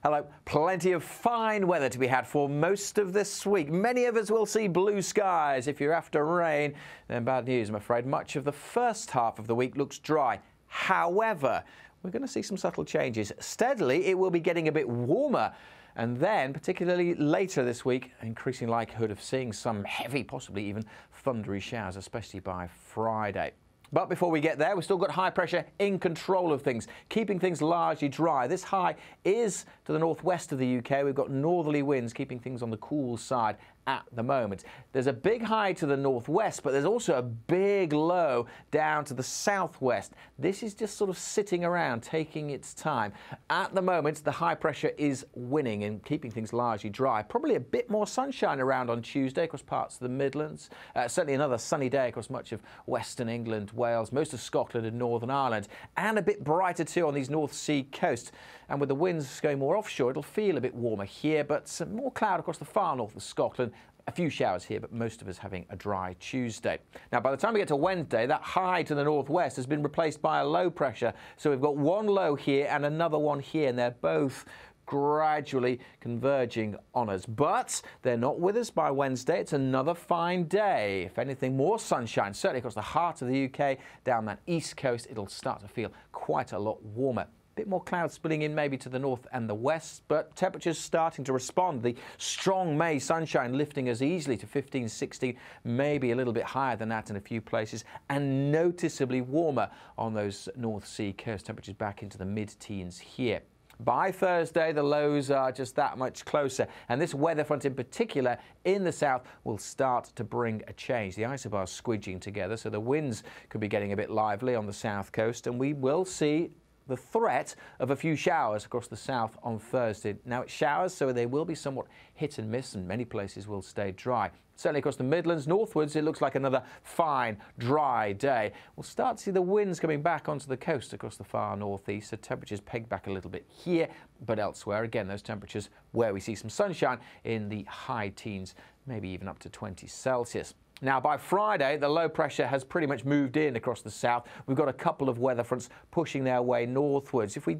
Hello. Plenty of fine weather to be had for most of this week. Many of us will see blue skies. If you're after rain, then bad news, I'm afraid. Much of the first half of the week looks dry. However, we're going to see some subtle changes. Steadily, it will be getting a bit warmer. And then, particularly later this week, increasing likelihood of seeing some heavy, possibly even thundery showers, especially by Friday. But before we get there, we've still got high pressure in control of things, keeping things largely dry. This high is to the northwest of the UK. We've got northerly winds keeping things on the cool side at the moment. There's a big high to the northwest, but there's also a big low down to the southwest. This is just sort of sitting around, taking its time. At the moment, the high pressure is winning and keeping things largely dry. Probably a bit more sunshine around on Tuesday across parts of the Midlands. Certainly another sunny day across much of Western England, Wales, most of Scotland and Northern Ireland. And a bit brighter too on these North Sea coasts. And with the winds going more offshore, it'll feel a bit warmer here, but some more cloud across the far north of Scotland. A few showers here, but most of us having a dry Tuesday. Now, by the time we get to Wednesday, that high to the northwest has been replaced by a low pressure. So we've got one low here and another one here, and they're both gradually converging on us. But they're not with us by Wednesday. It's another fine day. If anything, more sunshine, certainly across the heart of the UK, down that east coast, it'll start to feel quite a lot warmer. Bit more clouds splitting in maybe to the north and the west, but temperatures starting to respond. The strong May sunshine lifting us easily to 15, 16, maybe a little bit higher than that in a few places, and noticeably warmer on those North Sea coast. Temperatures back into the mid-teens here. By Thursday, the lows are just that much closer, and this weather front in particular in the south will start to bring a change. The isobars squidging together, so the winds could be getting a bit lively on the south coast, and we will see the threat of a few showers across the south on Thursday. Now, it's showers, so they will be somewhat hit and miss, and many places will stay dry. Certainly across the Midlands, northwards, it looks like another fine, dry day. We'll start to see the winds coming back onto the coast across the far northeast, so temperatures pegged back a little bit here, but elsewhere, again, those temperatures where we see some sunshine in the high teens, maybe even up to 20 Celsius. Now, by Friday, the low pressure has pretty much moved in across the south. We've got a couple of weather fronts pushing their way northwards. If we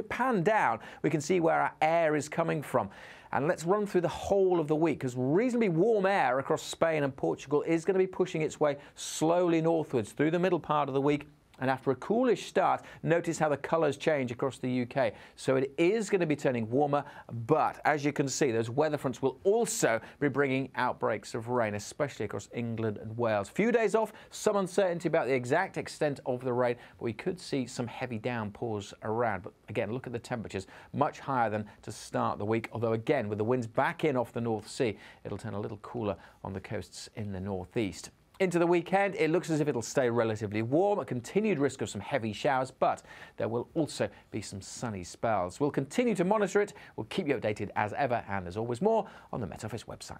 pan down, we can see where our air is coming from. And let's run through the whole of the week, because reasonably warm air across Spain and Portugal is going to be pushing its way slowly northwards through the middle part of the week. And after a coolish start, notice how the colours change across the UK. So it is going to be turning warmer, but as you can see, those weather fronts will also be bringing outbreaks of rain, especially across England and Wales. Few days off, some uncertainty about the exact extent of the rain, but we could see some heavy downpours around. But again, look at the temperatures, much higher than to start the week. Although again, with the winds back in off the North Sea, it'll turn a little cooler on the coasts in the northeast. Into the weekend, it looks as if it'll stay relatively warm, a continued risk of some heavy showers, but there will also be some sunny spells. We'll continue to monitor it. We'll keep you updated as ever, and there's always more on the Met Office website.